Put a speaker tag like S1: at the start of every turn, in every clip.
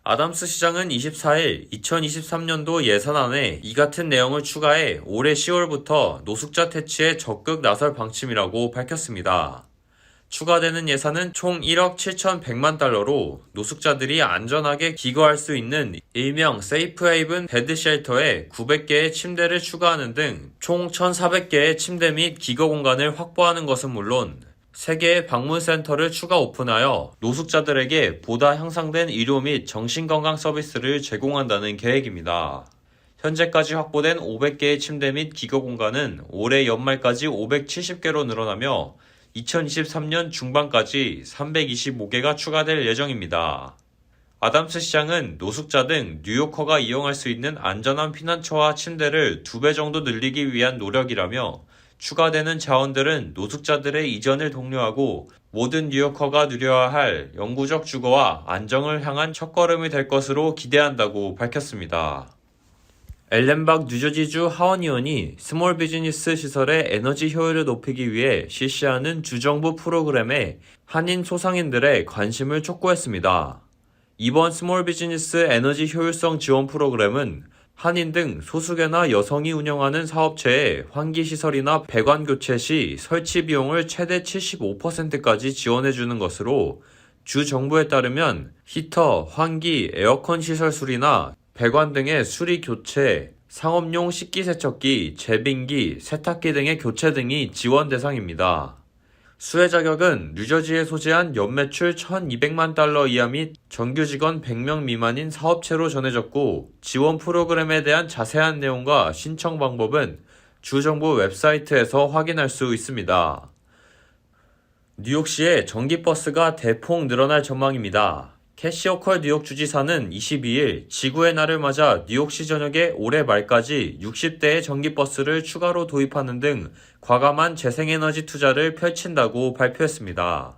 S1: 아담스 시장은 24일 2023년도 예산안에 이 같은 내용을 추가해 올해 10월부터 노숙자 퇴치에 적극 나설 방침이라고 밝혔습니다. 추가되는 예산은 총 1억 7,100만 달러로 노숙자들이 안전하게 기거할 수 있는 일명 세이프 헤이븐 베드 쉘터에 900개의 침대를 추가하는 등 총 1,400개의 침대 및 기거 공간을 확보하는 것은 물론 3개의 방문센터를 추가 오픈하여 노숙자들에게 보다 향상된 의료 및 정신건강 서비스를 제공한다는 계획입니다. 현재까지 확보된 500개의 침대 및 기거 공간은 올해 연말까지 570개로 늘어나며 2023년 중반까지 325개가 추가될 예정입니다. 아담스 시장은 노숙자 등 뉴요커가 이용할 수 있는 안전한 피난처와 침대를 2배 정도 늘리기 위한 노력이라며 추가되는 자원들은 노숙자들의 이전을 독려하고 모든 뉴요커가 누려야 할 영구적 주거와 안정을 향한 첫걸음이 될 것으로 기대한다고 밝혔습니다. 앨렌박 뉴저지주 하원의원이 스몰 비즈니스 시설의 에너지 효율을 높이기 위해 실시하는 주정부 프로그램에 한인 소상인들의 관심을 촉구했습니다. 이번 스몰 비즈니스 에너지 효율성 지원 프로그램은 한인 등 소수계나 여성이 운영하는 사업체의 환기시설이나 배관 교체 시 설치 비용을 최대 75%까지 지원해주는 것으로 주 정부에 따르면 히터, 환기, 에어컨 시설 수리나 배관 등의 수리 교체, 상업용 식기세척기, 제빙기, 세탁기 등의 교체 등이 지원 대상입니다. 수혜 자격은 뉴저지에 소재한 연매출 1,200만 달러 이하 및 정규 직원 100명 미만인 사업체로 정해졌고 지원 프로그램에 대한 자세한 내용과 신청 방법은 주정부 웹사이트에서 확인할 수 있습니다. 뉴욕시의 전기버스가 대폭 늘어날 전망입니다. 캐시 호컬 뉴욕 주지사는 22일 지구의 날을 맞아 뉴욕시 전역에 올해 말까지 60대의 전기버스를 추가로 도입하는 등 과감한 재생에너지 투자를 펼친다고 발표했습니다.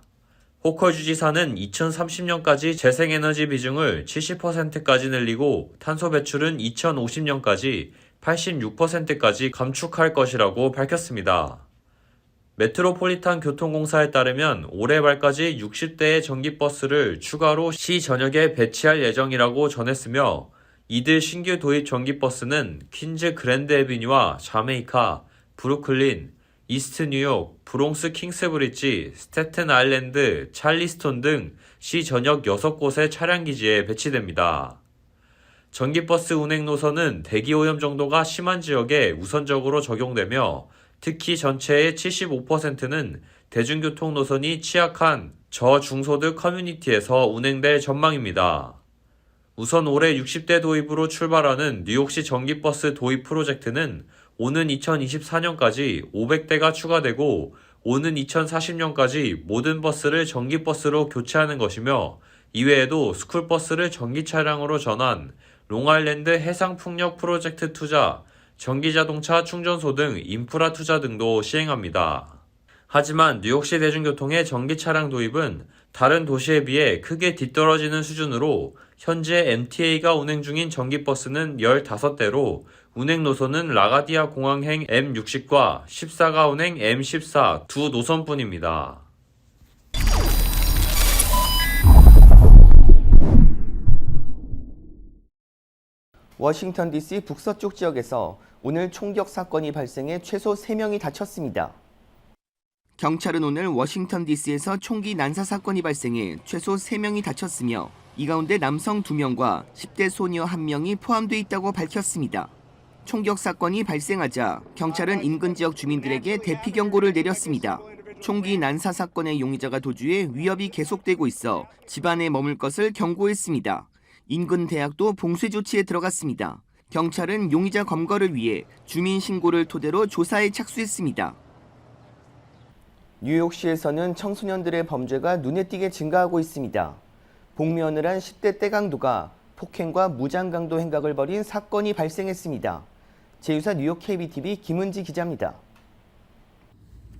S1: 호컬 주지사는 2030년까지 재생에너지 비중을 70%까지 늘리고 탄소 배출은 2050년까지 86%까지 감축할 것이라고 밝혔습니다. 메트로폴리탄 교통공사에 따르면 올해 말까지 60대의 전기버스를 추가로 시 전역에 배치할 예정이라고 전했으며 이들 신규 도입 전기버스는 퀸즈 그랜드 애비뉴와 자메이카, 브루클린, 이스트 뉴욕, 브롱스 킹스브리지, 스태튼 아일랜드, 찰리스톤 등 시 전역 6곳의 차량기지에 배치됩니다. 전기버스 운행 노선은 대기오염 정도가 심한 지역에 우선적으로 적용되며 특히 전체의 75%는 대중교통 노선이 취약한 저중소득 커뮤니티에서 운행될 전망입니다. 우선 올해 60대 도입으로 출발하는 뉴욕시 전기버스 도입 프로젝트는 오는 2024년까지 500대가 추가되고 오는 2040년까지 모든 버스를 전기버스로 교체하는 것이며 이외에도 스쿨버스를 전기차량으로 전환, 롱아일랜드 해상풍력 프로젝트 투자, 전기자동차 충전소 등 인프라 투자 등도 시행합니다. 하지만 뉴욕시 대중교통의 전기차량 도입은 다른 도시에 비해 크게 뒤떨어지는 수준으로 현재 MTA가 운행 중인 전기버스는 15대로 운행 노선은 라가디아 공항행 M60과 14가 운행 M14 두 노선뿐입니다.
S2: 워싱턴 DC 북서쪽 지역에서 오늘 총격 사건이 발생해 최소 3명이 다쳤습니다. 경찰은 오늘 워싱턴 DC에서 총기 난사 사건이 발생해 최소 3명이 다쳤으며 이 가운데 남성 2명과 10대 소녀 1명이 포함돼 있다고 밝혔습니다. 총격 사건이 발생하자 경찰은 인근 지역 주민들에게 대피 경고를 내렸습니다. 총기 난사 사건의 용의자가 도주해 위협이 계속되고 있어 집안에 머물 것을 경고했습니다. 인근 대학도 봉쇄 조치에 들어갔습니다. 경찰은 용의자 검거를 위해 주민 신고를 토대로 조사에 착수했습니다. 뉴욕시에서는 청소년들의 범죄가 눈에 띄게 증가하고 있습니다. 복면을 한 10대 떼강도가 폭행과 무장강도 행각을 벌인 사건이 발생했습니다. 제2사 뉴욕 KBTV 김은지 기자입니다.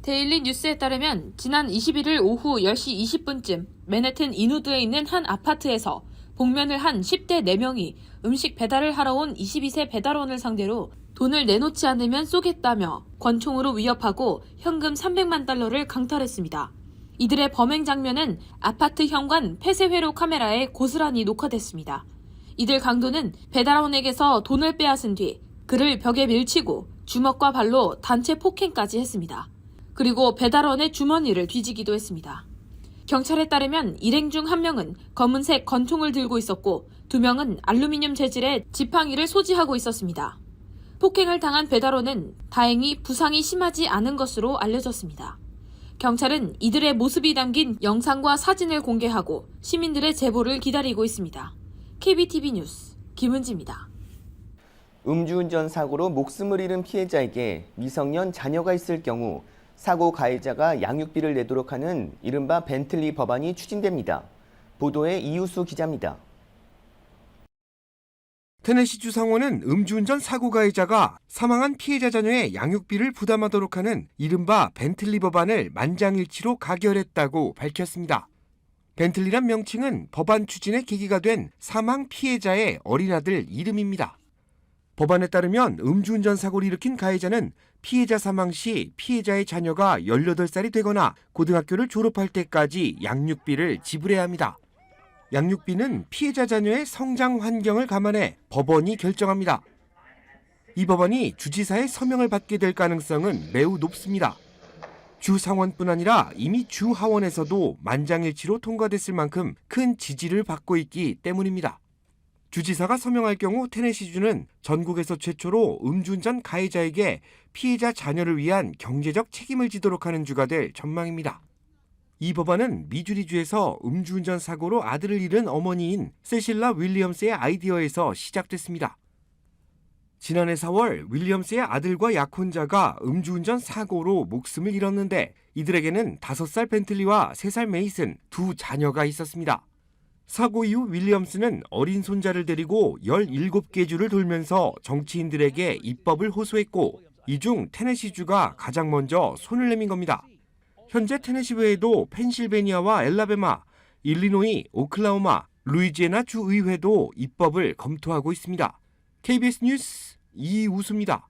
S3: 데일리 뉴스에 따르면 지난 21일 오후 10시 20분쯤 맨해튼 인우드에 있는 한 아파트에서 복면을 한 10대 4명이 음식 배달을 하러 온 22세 배달원을 상대로 돈을 내놓지 않으면 쏘겠다며 권총으로 위협하고 현금 300만 달러를 강탈했습니다. 이들의 범행 장면은 아파트 현관 폐쇄회로 카메라에 고스란히 녹화됐습니다. 이들 강도는 배달원에게서 돈을 빼앗은 뒤 그를 벽에 밀치고 주먹과 발로 단체 폭행까지 했습니다. 그리고 배달원의 주머니를 뒤지기도 했습니다. 경찰에 따르면 일행 중 한 명은 검은색 권총을 들고 있었고 2명은 알루미늄 재질의 지팡이를 소지하고 있었습니다. 폭행을 당한 배달원은 다행히 부상이 심하지 않은 것으로 알려졌습니다. 경찰은 이들의 모습이 담긴 영상과 사진을 공개하고 시민들의 제보를 기다리고 있습니다. KBTV 뉴스 김은지입니다.
S2: 음주운전 사고로 목숨을 잃은 피해자에게 미성년 자녀가 있을 경우 사고 가해자가 양육비를 내도록 하는 이른바 벤틀리 법안이 추진됩니다. 보도에 이유수 기자입니다.
S4: 테네시주 상원은 음주운전 사고 가해자가 사망한 피해자 자녀의 양육비를 부담하도록 하는 이른바 벤틀리 법안을 만장일치로 가결했다고 밝혔습니다. 벤틀리란 명칭은 법안 추진의 계기가 된 사망 피해자의 어린아들 이름입니다. 법안에 따르면 음주운전 사고를 일으킨 가해자는 피해자 사망 시 피해자의 자녀가 18살이 되거나 고등학교를 졸업할 때까지 양육비를 지불해야 합니다. 양육비는 피해자 자녀의 성장 환경을 감안해 법원이 결정합니다. 이 법안이 주지사의 서명을 받게 될 가능성은 매우 높습니다. 주 상원뿐 아니라 이미 주 하원에서도 만장일치로 통과됐을 만큼 큰 지지를 받고 있기 때문입니다. 주지사가 서명할 경우 테네시주는 전국에서 최초로 음주운전 가해자에게 피해자 자녀를 위한 경제적 책임을 지도록 하는 주가 될 전망입니다. 이 법안은 미주리주에서 음주운전 사고로 아들을 잃은 어머니인 세실라 윌리엄스의 아이디어에서 시작됐습니다. 지난해 4월 윌리엄스의 아들과 약혼자가 음주운전 사고로 목숨을 잃었는데 이들에게는 5살 벤틀리와 3살 메이슨, 2 자녀가 있었습니다. 사고 이후 윌리엄스는 어린 손자를 데리고 17개 주를 돌면서 정치인들에게 입법을 호소했고 이 중 테네시주가 가장 먼저 손을 내민 겁니다. 현재 테네시 외에도 펜실베니아와 엘라베마, 일리노이, 오클라호마, 루이지애나 주의회도 입법을 검토하고 있습니다. KBS 뉴스 이우수입니다.